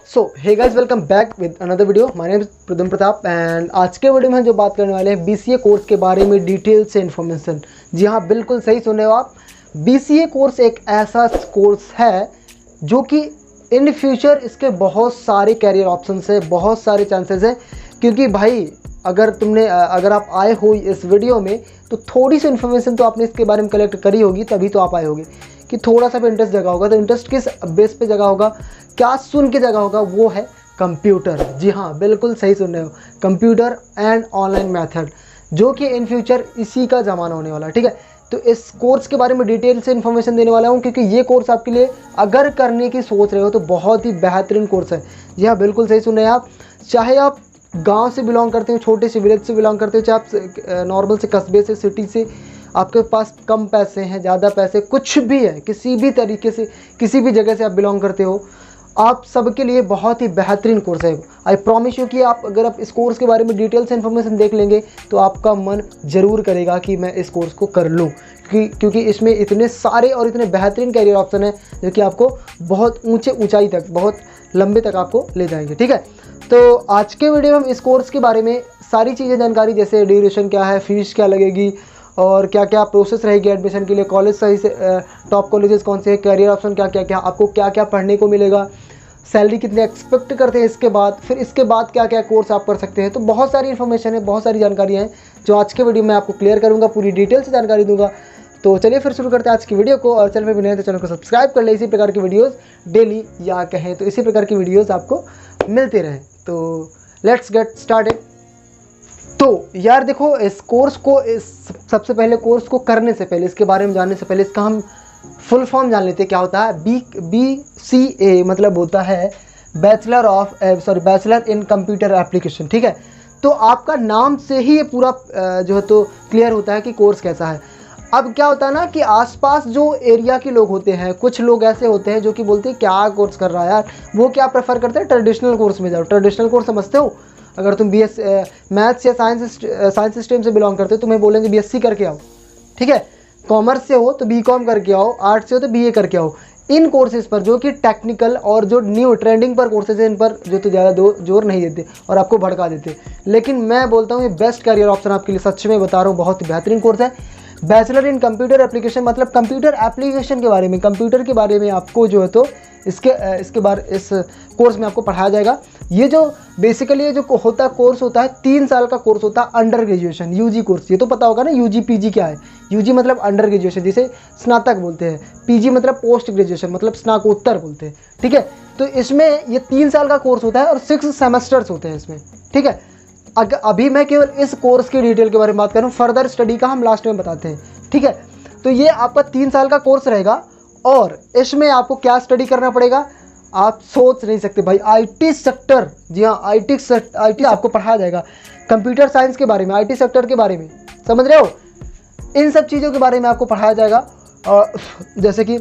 So hey guys, welcome back with another video. My name is Pradam Pratap and आज के video में हम जो बात करने वाले हैं बीसीए कोर्स के बारे में डिटेल से इन्फॉर्मेशन। जी हाँ, बिल्कुल सही सुन रहे हो आप। बीसीए कोर्स एक ऐसा कोर्स है जो कि इन फ्यूचर इसके बहुत सारे कैरियर ऑप्शंस है, बहुत सारे चांसेस हैं। क्योंकि भाई अगर आप आए हो इस वीडियो में तो थोड़ी सी इन्फॉर्मेशन तो आपने इसके बारे में कलेक्ट करी होगी, तभी तो आप आए होगे कि थोड़ा सा भी इंटरेस्ट जगा होगा। तो इंटरेस्ट किस बेस पे जगा होगा, क्या सुन के जगह होगा, वो है कंप्यूटर। जी हाँ, बिल्कुल सही सुन रहे हो, कंप्यूटर एंड ऑनलाइन मेथड, जो कि इन फ्यूचर इसी का ज़माना होने वाला है। ठीक है, तो इस कोर्स के बारे में डिटेल से इन्फॉर्मेशन देने वाला हूँ, क्योंकि ये कोर्स आपके लिए अगर करने की सोच रहे हो तो बहुत ही बेहतरीन कोर्स है। जी हाँ, बिल्कुल सही सुन रहे हैं आप। चाहे आप गाँव से बिलोंग करते हो, छोटे से विलेज से बिलोंग करते हो, चाहे आप नॉर्मल से कस्बे से, सिटी से, आपके पास कम पैसे हैं, ज़्यादा पैसे, कुछ भी है, किसी भी तरीके से, किसी भी जगह से आप बिलोंग करते हो, आप सबके लिए बहुत ही बेहतरीन कोर्स है। आई प्रॉमिस यू कि अगर आप इस कोर्स के बारे में डिटेल से इन्फॉर्मेशन देख लेंगे तो आपका मन ज़रूर करेगा कि मैं इस कोर्स को कर लूँ, क्योंकि इसमें इतने सारे और इतने बेहतरीन कैरियर ऑप्शन है जो कि आपको बहुत ऊंचाई तक, बहुत लंबे तक आपको ले जाएंगे। ठीक है, तो आज के वीडियो में हम इस कोर्स के बारे में सारी चीज़ें जानकारी, जैसे ड्यूरेशन क्या है, फीस क्या लगेगी और क्या क्या प्रोसेस रहेगी एडमिशन के लिए, कॉलेज सही से टॉप कॉलेजेस कौन से हैं, कैरियर ऑप्शन क्या क्या क्या, आपको क्या क्या पढ़ने को मिलेगा, सैलरी कितने एक्सपेक्ट करते हैं इसके बाद, फिर इसके बाद क्या क्या कोर्स आप कर सकते हैं। तो बहुत सारी इन्फॉर्मेशन है, बहुत सारी जानकारियाँ हैं जो आज के वीडियो में आपको क्लियर करूँगा, पूरी डिटेल से जानकारी दूंगा। तो चलिए फिर शुरू करते हैं आज की वीडियो को। और चैनल में भी नए तो चैनल को सब्सक्राइब कर ले, इसी प्रकार की वीडियोज़ डेली, या कहें तो इसी प्रकार की वीडियोज़ आपको मिलते रहें। तो लेट्स गेट स्टार्टेड। तो यार देखो, इस कोर्स को सबसे पहले कोर्स को करने से पहले, इसके बारे में जानने से पहले इसका हम फुल फॉर्म जान लेते हैं। क्या होता है BCA, मतलब होता है बैचलर इन कंप्यूटर एप्लीकेशन। ठीक है, तो आपका नाम से ही ये पूरा जो है तो क्लियर होता है कि कोर्स कैसा है। अब क्या होता है ना कि आसपास जो एरिया के लोग होते हैं, कुछ लोग ऐसे होते हैं जो कि बोलते हैं क्या कोर्स कर रहा है यार, वो क्या प्रेफर करते हैं, ट्रेडिशनल कोर्स में जाओ। ट्रेडिशनल कोर्स समझते हो, अगर तुम मैथ्स या साइंस स्ट्रीम से बिलोंग करते हो, तुम्हें बोलेंगे BSc करके आओ। ठीक है, कॉमर्स से हो तो BCom करके आओ, आर्ट्स से हो तो BA करके आओ। इन कोर्सेज पर जो कि टेक्निकल और जो न्यू ट्रेंडिंग पर कोर्सेज हैं, इन पर जो तो ज़्यादा जोर नहीं देते और आपको भड़का देते। लेकिन मैं बोलता हूँ ये बेस्ट करियर ऑप्शन आपके लिए, सच में बता रहा हूँ, बहुत ही बेहतरीन कोर्स है। बैचलर इन कंप्यूटर एप्लीकेशन, मतलब कंप्यूटर एप्लीकेशन के बारे में, कंप्यूटर के बारे में आपको जो है तो इस कोर्स में आपको पढ़ाया जाएगा। ये जो बेसिकली ये जो कोर्स होता है 3 साल का कोर्स होता है, अंडर ग्रेजुएशन UG कोर्स। ये तो पता होगा ना UG PG क्या है। UG मतलब अंडर ग्रेजुएशन, जिसे स्नातक बोलते हैं। PG मतलब पोस्ट ग्रेजुएशन, मतलब स्नाकोत्तर बोलते हैं। ठीक है, तो इसमें ये 3 साल का कोर्स होता है और 6 सेमेस्टर्स होते हैं इसमें। ठीक है, अभी मैं केवल इस कोर्स की डिटेल के बारे में बात करूँ, फर्दर स्टडी का हम लास्ट में बताते हैं। ठीक है, तो ये आपका 3 साल का कोर्स रहेगा और इसमें आपको क्या स्टडी करना पड़ेगा, आप सोच नहीं सकते भाई। IT सेक्टर, जी हाँ, IT आपको पढ़ाया जाएगा। कंप्यूटर साइंस के बारे में, IT सेक्टर के बारे में, समझ रहे हो, इन सब चीज़ों के बारे में आपको पढ़ाया जाएगा। जैसे कि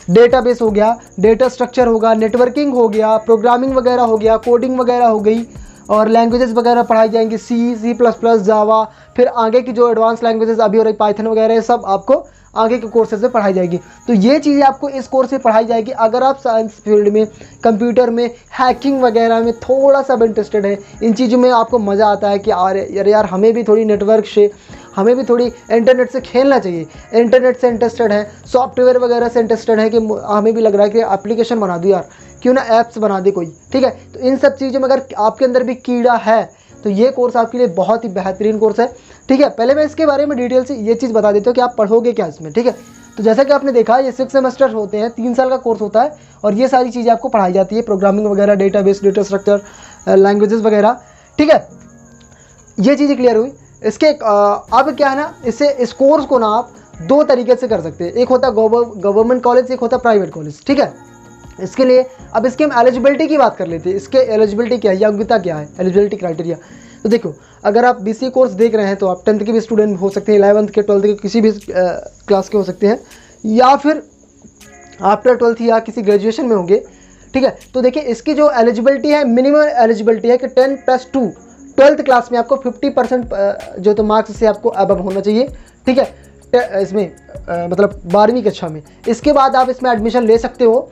डेटाबेस हो गया, डेटा स्ट्रक्चर होगा, नेटवर्किंग हो गया, प्रोग्रामिंग वगैरह हो गया, कोडिंग वगैरह हो गई, और लैंग्वेजेस वगैरह पढ़ाई जाएंगी, C++, जावा, फिर आगे की जो एडवांस लैंग्वेजेस अभी हो रही, पाइथन वगैरह, ये सब आपको आगे के कोर्सेज में पढ़ाई जाएगी। तो ये चीज़ें आपको इस कोर्स में पढ़ाई जाएगी। अगर आप साइंस फील्ड में, कंप्यूटर में, हैकिंग वगैरह में थोड़ा सा भी इंटरेस्टेड है, इन चीज़ों में आपको मज़ा आता है कि अरे यार हमें भी थोड़ी नेटवर्क से, हमें भी थोड़ी इंटरनेट से खेलना चाहिए, इंटरनेट से इंटरेस्टेड है, सॉफ्टवेयर वगैरह से इंटरेस्टेड है, कि हमें भी लग रहा है कि एप्लीकेशन बना दूँ यार, क्यों ना ऐप्स बना दे कोई। ठीक है, तो इन सब चीज़ों में अगर आपके अंदर भी कीड़ा है तो ये कोर्स आपके लिए बहुत ही बेहतरीन कोर्स है। ठीक है, पहले मैं इसके बारे में डिटेल से ये चीज़ बता देता हूँ कि आप पढ़ोगे क्या इसमें। ठीक है, तो जैसा कि आपने देखा, ये 6 सेमेस्टर होते हैं, 3 साल का कोर्स होता है और ये सारी चीज़ें आपको पढ़ाई जाती है, प्रोग्रामिंग वगैरह, डेटाबेस, डेटा स्ट्रक्चर, लैंग्वेजेस वगैरह। ठीक है, ये चीज़ें क्लियर हुई। इसके अब क्या है ना, इस कोर्स को ना आप 2 तरीके से कर सकते हैं। एक होता है गवर्नमेंट कॉलेज, एक होता है प्राइवेट कॉलेज। ठीक है, इसके लिए अब इसके हम एलिजिबिलिटी की बात कर लेते हैं। इसके एलिजिबिलिटी क्या है, योग्यता क्या है, एलिजिबिलिटी क्राइटेरिया। तो देखो, अगर आप BCA कोर्स देख रहे हैं तो आप 10th के भी स्टूडेंट हो सकते हैं, 11th के, 12th के, किसी भी क्लास के हो सकते हैं, या फिर आफ्टर 12th या किसी ग्रेजुएशन में होंगे। ठीक है, तो देखिए इसकी जो एलिजिबिलिटी है, मिनिमम एलिजिबिलिटी है कि 10+2 12th क्लास में आपको 50% जो तो मार्क्स से आपको अबव होना चाहिए। ठीक है, इसमें मतलब 12वीं कक्षा में। इसके बाद आप इसमें एडमिशन ले सकते हो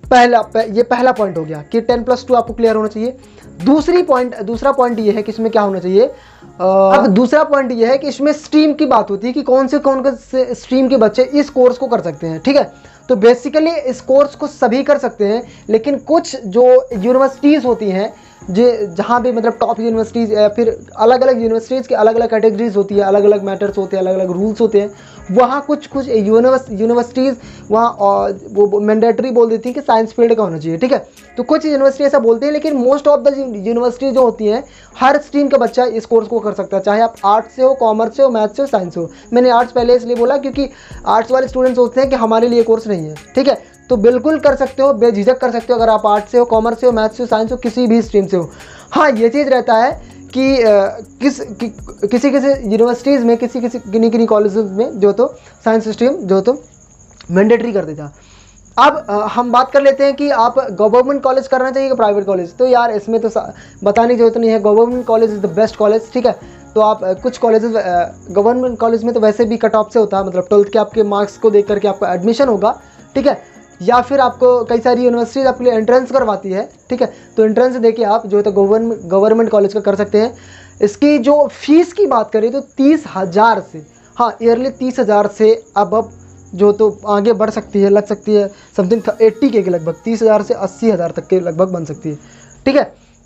ये पहला पॉइंट हो गया कि 10+2 आपको क्लियर होना चाहिए। दूसरा पॉइंट ये है कि इसमें क्या होना चाहिए, अब दूसरा पॉइंट ये है कि इसमें स्ट्रीम की बात होती है कि कौन से स्ट्रीम के बच्चे इस कोर्स को कर सकते हैं। ठीक है, तो बेसिकली इस कोर्स को सभी कर सकते हैं, लेकिन कुछ जो यूनिवर्सिटीज़ होती हैं जहाँ भी मतलब टॉप यूनिवर्सिटीज़ या फिर अलग अलग यूनिवर्सिटीज़ की अलग अलग कैटेगरीज होती है, अलग अलग मैटर्स होते हैं, अलग अलग रूल्स होते हैं, वहाँ कुछ यूनिवर्सिटीज़ वहाँ वो मैंडेटरी बोल देती हैं कि साइंस फील्ड का होना चाहिए। ठीक है, तो कुछ यूनिवर्सिटी ऐसा बोलते हैं, लेकिन मोस्ट ऑफ द यूनिवर्सिटी जो होती हैं हर स्ट्रीम का बच्चा इस कोर्स को कर सकता है, चाहे आप आर्ट्स से हो, कॉमर्स से हो, मैथ्स से हो, साइंस से हो। मैंने आर्ट्स पहले इसलिए बोला क्योंकि आर्ट्स वाले स्टूडेंट सोचते हैं कि हमारे लिए कोर्स नहीं है। ठीक है, तो बिल्कुल कर सकते हो, बेझिझक कर सकते हो, अगर आप आर्ट्स से हो, कॉमर्स से हो, मैथ्स से हो, साइंस हो, किसी भी स्ट्रीम से हो। हाँ, ये चीज़ रहता है कि किसी यूनिवर्सिटीज़ में किन्हीं कॉलेजेस में जो तो साइंस स्ट्रीम जो तो मैंडेटरी कर देता। अब हम बात कर लेते हैं कि आप गवर्नमेंट कॉलेज करना चाहिए कि प्राइवेट कॉलेज। तो यार इसमें तो बताने की जरूरत नहीं है, government college is the best college. ठीक है, तो आप कुछ कॉलेजेस गवर्नमेंट कॉलेज में तो वैसे भी कट ऑफ से होता है, मतलब 12th के आपके मार्क्स को देख करके आपका एडमिशन होगा। ठीक है, या फिर आपको कई सारी यूनिवर्सिटीज़ आपके लिए एंट्रेंस करवाती है। ठीक है, तो एंट्रेंस देके आप जो है तो गवर्नमेंट कॉलेज का कर सकते हैं। इसकी जो फीस की बात करें तो 30,000 से, हाँ ईयरली 30,000 से अब जो तो आगे बढ़ सकती है, लग सकती है समथिंग 80 के लगभग, 30,000 से 80,000 तक के लगभग बन सकती है। ठीक है,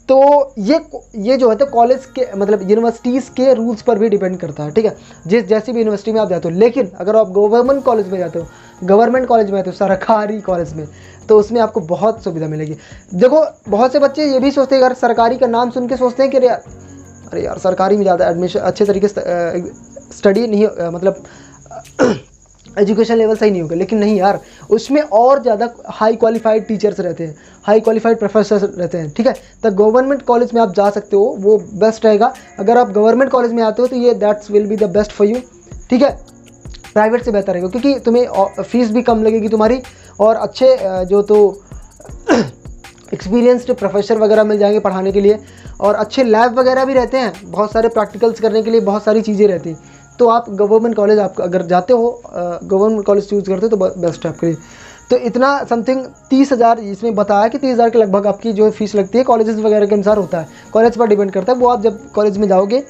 तो ये जो है तो कॉलेज के मतलब यूनिवर्सिटीज़ के रूल्स पर भी डिपेंड करता है। ठीक है, जैसी भी यूनिवर्सिटी में आप जाते हो, लेकिन अगर आप गवर्नमेंट कॉलेज में जाते हो, सरकारी कॉलेज में, तो उसमें आपको बहुत सुविधा मिलेगी। देखो बहुत से बच्चे ये भी सोचते हैं, अगर सरकारी का नाम सुन के सोचते हैं कि अरे यार सरकारी में ज़्यादा एडमिशन अच्छे तरीके से स्टडी नहीं मतलब एजुकेशन लेवल सही नहीं होगा, लेकिन नहीं यार, उसमें और ज़्यादा हाई क्वालिफाइड टीचर्स रहते हैं, हाई क्वालिफाइड प्रोफेसर्स रहते हैं। ठीक है, तो गवर्नमेंट कॉलेज में आप जा सकते हो, वो बेस्ट रहेगा। अगर आप गवर्नमेंट कॉलेज में आते हो तो ये that's will be the best for you. ठीक है, प्राइवेट से बेहतर रहेगा क्योंकि तुम्हें फीस भी कम लगेगी तुम्हारी, और अच्छे जो तो एक्सपीरियंस्ड प्रोफेसर वगैरह मिल जाएंगे पढ़ाने के लिए, और अच्छे लैब वगैरह भी रहते हैं, बहुत सारे प्रैक्टिकल्स करने के लिए बहुत सारी चीज़ें रहती हैं। तो आप गवर्नमेंट कॉलेज आप अगर जाते हो, गवर्नमेंट कॉलेज चूज़ करते हो तो बेस्ट है आपके लिए। तो इतना समथिंग 30,000 इसमें बताया कि 30,000 के लगभग आपकी जो फीस लगती है, कॉलेजेस वगैरह के अनुसार होता है, कॉलेज पर डिपेंड करता है, वो आप जब कॉलेज में जाओगे।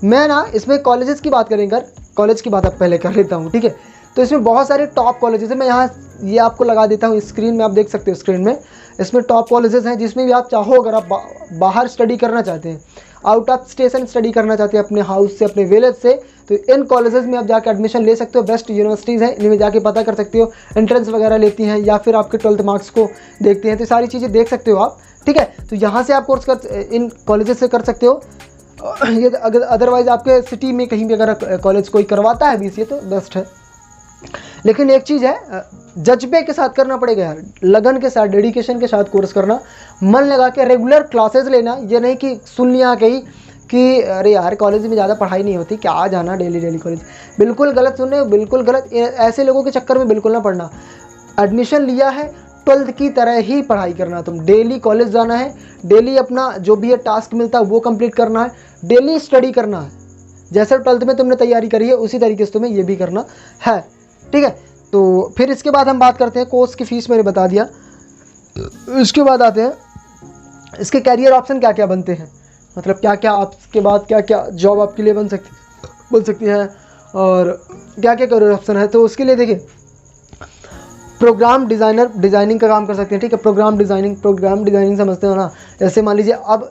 मैं ना इसमें कॉलेजेस की बात करेंगे, कॉलेज की बात आप पहले कर लेता हूँ। ठीक है, तो इसमें बहुत सारे टॉप कॉलेजेस हैं, मैं यहाँ ये आपको लगा देता हूँ स्क्रीन में, आप देख सकते हो स्क्रीन में। इसमें टॉप कॉलेजेस हैं जिसमें भी आप चाहो, अगर आप बाहर स्टडी करना चाहते हैं, आउट ऑफ स्टेशन स्टडी करना चाहते हैं अपने हाउस से, अपने विलेज से, तो इन कॉलेजेस में आप जाकर एडमिशन ले सकते हो। बेस्ट यूनिवर्सिटीज़ हैं, इनमें जाके पता कर सकते हो, एंट्रेंस वगैरह लेती हैं या फिर आपके 12th मार्क्स को देखते हैं, तो सारी चीज़ें देख सकते हो आप। ठीक है, तो यहाँ से आप कोर्स इन कॉलेजेस से कर सकते हो। ये अगर अदरवाइज़ आपके सिटी में कहीं भी अगर कॉलेज कोई करवाता है BCA तो बेस्ट है। लेकिन एक चीज़ है, जज्बे के साथ करना पड़ेगा यार, लगन के साथ, डेडिकेशन के साथ कोर्स करना, मन लगा के रेगुलर क्लासेस लेना। ये नहीं कि सुन लिया कहीं कि अरे यार कॉलेज में ज़्यादा पढ़ाई नहीं होती, क्या जाना डेली कॉलेज, बिल्कुल गलत सुन रहे हो, बिल्कुल गलत। ऐसे लोगों के चक्कर में बिल्कुल ना पड़ना। एडमिशन लिया है, 12th की तरह ही पढ़ाई करना, तुम डेली कॉलेज जाना है, डेली अपना जो भी है टास्क मिलता है वो कंप्लीट करना है, डेली स्टडी करना है। जैसे 12th में तुमने तैयारी करी है उसी तरीके से तुम्हें ये भी करना है। ठीक है, तो फिर इसके बाद हम बात करते हैं, कोर्स की फ़ीस मैंने बता दिया। इसके बाद आते हैं इसके कैरियर ऑप्शन क्या क्या बनते हैं, मतलब क्या क्या आपके बाद क्या क्या जॉब आपके लिए बन सकती है और क्या क्या कैरियर ऑप्शन है। तो उसके लिए देखिए, प्रोग्राम डिज़ाइनिंग का काम कर सकते हैं। ठीक है, प्रोग्राम डिज़ाइनिंग समझते हो ना। जैसे मान लीजिए, अब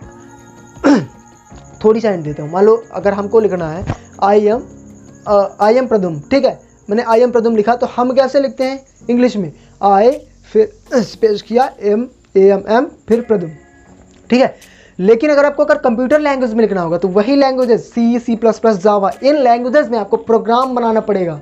थोड़ी सा हिंट देता हूँ। मान लो अगर हमको लिखना है आई एम प्रदुम, ठीक है, मैंने आई एम प्रदुम लिखा, तो हम कैसे लिखते हैं इंग्लिश में, आई फिर स्पेस किया AMM फिर प्रदुम। ठीक है, लेकिन अगर कंप्यूटर लैंग्वेज में लिखना होगा तो वही लैंग्वेजेस C++, जावा, इन लैंग्वेजेस में आपको प्रोग्राम बनाना पड़ेगा।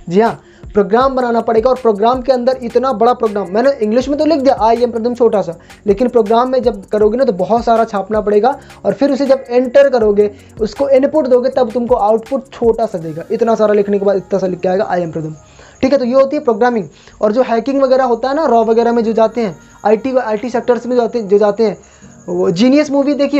जी हाँ, प्रोग्राम बनाना पड़ेगा, और प्रोग्राम के अंदर इतना बड़ा प्रोग्राम, मैंने इंग्लिश में तो लिख दिया आई एम प्रदुम छोटा सा, लेकिन प्रोग्राम में जब करोगे ना तो बहुत सारा छापना पड़ेगा, और फिर उसे जब एंटर करोगे, उसको इनपुट दोगे, तब तुमको आउटपुट छोटा सा देगा। इतना सारा लिखने के बाद इतना सा लिख के आएगा आई एम प्रदुम। ठीक है, तो ये होती है प्रोग्रामिंग। और जो हैकिंग वगैरह होता है ना, रॉ वगैरह में जो जाते हैं, IT सेक्टर्स में जो जाते हैं, वो जीनियस मूवी देखी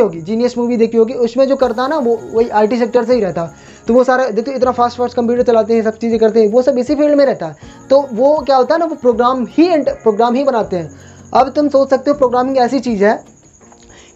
होगी, उसमें जो करता है ना वो वही IT सेक्टर से ही रहता है। तो वो सारा देखो, इतना फास्ट कंप्यूटर चलाते हैं, सब चीज़ें करते हैं, वो सब इसी फील्ड में रहता है। तो वो क्या होता है ना, वो प्रोग्राम ही बनाते हैं। अब तुम सोच सकते हो प्रोग्रामिंग ऐसी चीज़ है,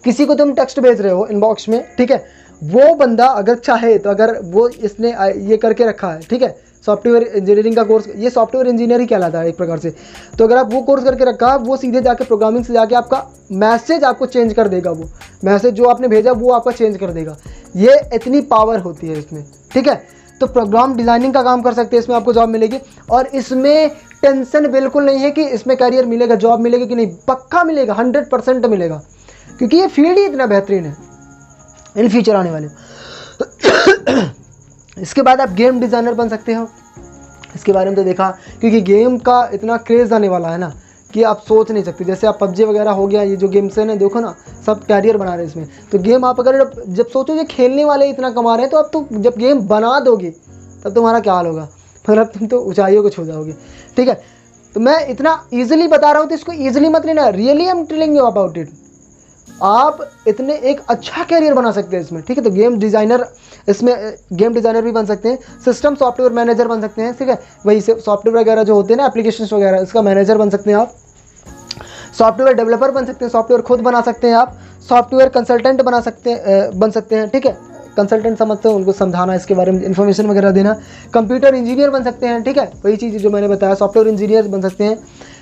किसी को तुम टेक्स्ट भेज रहे हो इनबॉक्स में, ठीक है, वो बंदा अगर चाहे तो, अगर वो इसने ये करके रखा है, ठीक है, सॉफ्टवेयर इंजीनियरिंग का कोर्स, ये सॉफ्टवेयर इंजीनियर ही कहलाता है एक प्रकार से, तो अगर आप वो कोर्स करके रखा, वो सीधे जाके प्रोग्रामिंग से जाके आपका मैसेज आपको चेंज कर देगा, वो मैसेज जो आपने भेजा वो आपका चेंज कर देगा। ये इतनी पावर होती है इसमें, ठीक है। तो प्रोग्राम डिज़ाइनिंग का काम कर सकते हैं, इसमें आपको जॉब मिलेगी, और इसमें टेंशन बिल्कुल नहीं है कि इसमें करियर मिलेगा, जॉब मिलेगी कि नहीं, पक्का मिलेगा, 100% मिलेगा, क्योंकि ये फील्ड ही इतना बेहतरीन है इन फ्यूचर आने वाले। इसके बाद आप गेम डिज़ाइनर बन सकते हो, इसके बारे में तो देखा, क्योंकि गेम का इतना क्रेज़ आने वाला है ना कि आप सोच नहीं सकते। जैसे आप पबजी वगैरह हो गया, ये जो गेम्स है ना, देखो ना, सब कैरियर बना रहे हैं इसमें। तो गेम आप अगर जब सोचो ये खेलने वाले इतना कमा रहे हैं, तो आप तो जब गेम बना दोगे तब तुम्हारा क्या हाल होगा, मतलब तुम तो ऊंचाइयों को छू जाओगे, ठीक है। तो मैं इतना ईजिली बता रहा हूँ, तो इसको ईजिली मत लेना, really I am telling you about it. आप इतने एक अच्छा कैरियर बना सकते हैं इसमें, ठीक है। तो गेम डिज़ाइनर, इसमें गेम डिज़ाइनर भी बन सकते हैं, सिस्टम सॉफ्टवेयर मैनेजर बन सकते हैं, ठीक है, वही से सॉफ्टवेयर वगैरह जो होते हैं ना, एप्लीकेशंस वगैरह, इसका मैनेजर बन सकते हैं आप, सॉफ्टवेयर डेवलपर बन सकते हैं, सॉफ्टवेयर खुद बना सकते हैं आप, सॉफ्टवेयर कंसल्टेंट बन सकते हैं, ठीक है। कंसल्टेंट समझते हो, उनको समझाना, इसके बारे में इन्फॉर्मेशन वगैरह देना। कंप्यूटर इंजीनियर बन सकते हैं, ठीक है, वही चीज़ जो मैंने बताया, सॉफ्टवेयर इंजीनियर बन सकते हैं।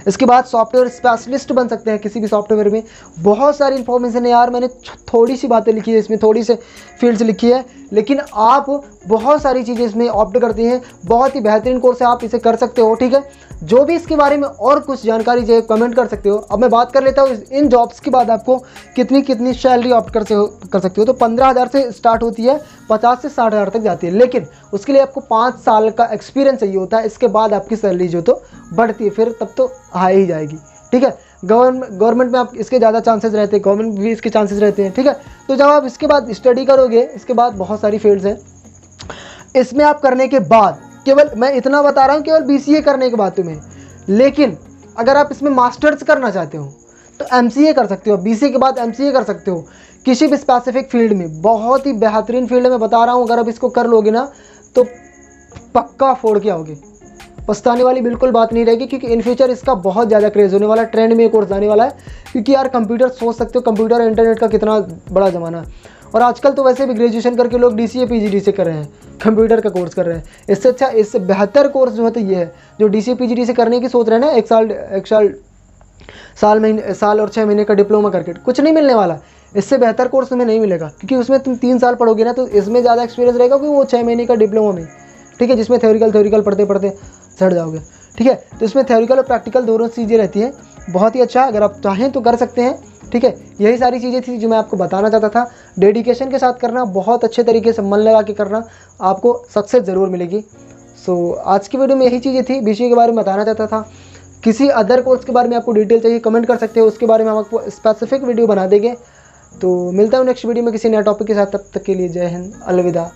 इसके बाद सॉफ्टवेयर स्पेशलिस्ट बन सकते हैं किसी भी सॉफ्टवेयर में। बहुत सारी इन्फॉर्मेशन है यार, मैंने थोड़ी सी बातें लिखी है इसमें, थोड़ी सी फील्ड्स लिखी है, लेकिन आप बहुत सारी चीज़ें इसमें ऑप्ट करते हैं। बहुत ही बेहतरीन कोर्स है, आप इसे कर सकते हो, ठीक है। जो भी इसके बारे में और कुछ जानकारी चाहिए कमेंट कर सकते हो। अब मैं बात कर लेता हूँ इन जॉब्स के बाद आपको कितनी सैलरी ऑप्ट कर सकते हो। तो 15,000 से स्टार्ट होती है, 50 से 60,000 तक जाती है, लेकिन उसके लिए आपको 5 साल का एक्सपीरियंस चाहिए होता है। इसके बाद आपकी सैलरी जो तो बढ़ती है, फिर तब तो हाई ही जाएगी, ठीक है। गवर्नमेंट में आप इसके ज़्यादा चांसेस रहते हैं, गवर्नमेंट भी इसके चांसेस रहते हैं, ठीक है। तो जब आप इसके बाद स्टडी करोगे, इसके बाद बहुत सारी फील्ड्स हैं इसमें आप करने के बाद, केवल मैं इतना बता रहा हूँ, केवल BCA करने के बाद तुम्हें, लेकिन अगर आप इसमें मास्टर्स करना चाहते हो तो MCA कर सकते हो, BCA के बाद MCA कर सकते हो किसी भी स्पेसिफिक फील्ड में। बहुत ही बेहतरीन फील्ड है, मैं बता रहा हूँ। अगर आप इसको कर लोगे ना तो पक्का फोड़ के आओगे, पछताने वाली बिल्कुल बात नहीं रहेगी, क्योंकि इन फ्यूचर इसका बहुत ज़्यादा क्रेज़ होने वाला है, ट्रेंड में ये कोर्स आने वाला है। क्योंकि यार कंप्यूटर, सोच सकते हो कंप्यूटर और इंटरनेट का कितना बड़ा ज़माना है, और आजकल तो वैसे भी ग्रेजुएशन करके लोग DCA PGD से कर रहे हैं, कंप्यूटर का कोर्स कर रहे हैं। इससे अच्छा, इससे बेहतर कोर्स जो है तो ये है, जो DCA PGD से करने की सोच रहे हैं ना, साल और 6 महीने का डिप्लोमा करके, कुछ नहीं मिलने वाला। इससे बेहतर कोर्स तुम्हें नहीं मिलेगा, क्योंकि उसमें तुम 3 साल पढ़ोगे ना, तो इसमें ज़्यादा एक्सपीरियंस रहेगा कि वो 6 महीने का डिप्लोमा में, ठीक है, जिसमें थ्योरिकल पढ़ते सड़ जाओगे, ठीक है। तो इसमें थ्योरिकल और प्रैक्टिकल दोनों चीज़ें रहती हैं। बहुत ही अच्छा, अगर आप चाहें तो कर सकते हैं, ठीक है। यही सारी चीज़ें थी जो मैं आपको बताना चाहता था। डेडिकेशन के साथ करना, बहुत अच्छे तरीके से मन लगा के करना, आपको सक्सेस ज़रूर मिलेगी। सो आज की वीडियो में यही चीज़ें थी, BCA के बारे में बताना चाहता था। किसी अदर कोर्स के बारे में आपको डिटेल चाहिए, कमेंट कर सकते हो, उसके बारे में हम आपको स्पेसिफिक वीडियो बना देंगे। तो मिलता हूँ नेक्स्ट वीडियो में किसी नए टॉपिक के साथ, तब तक के लिए जय हिंद, अलविदा।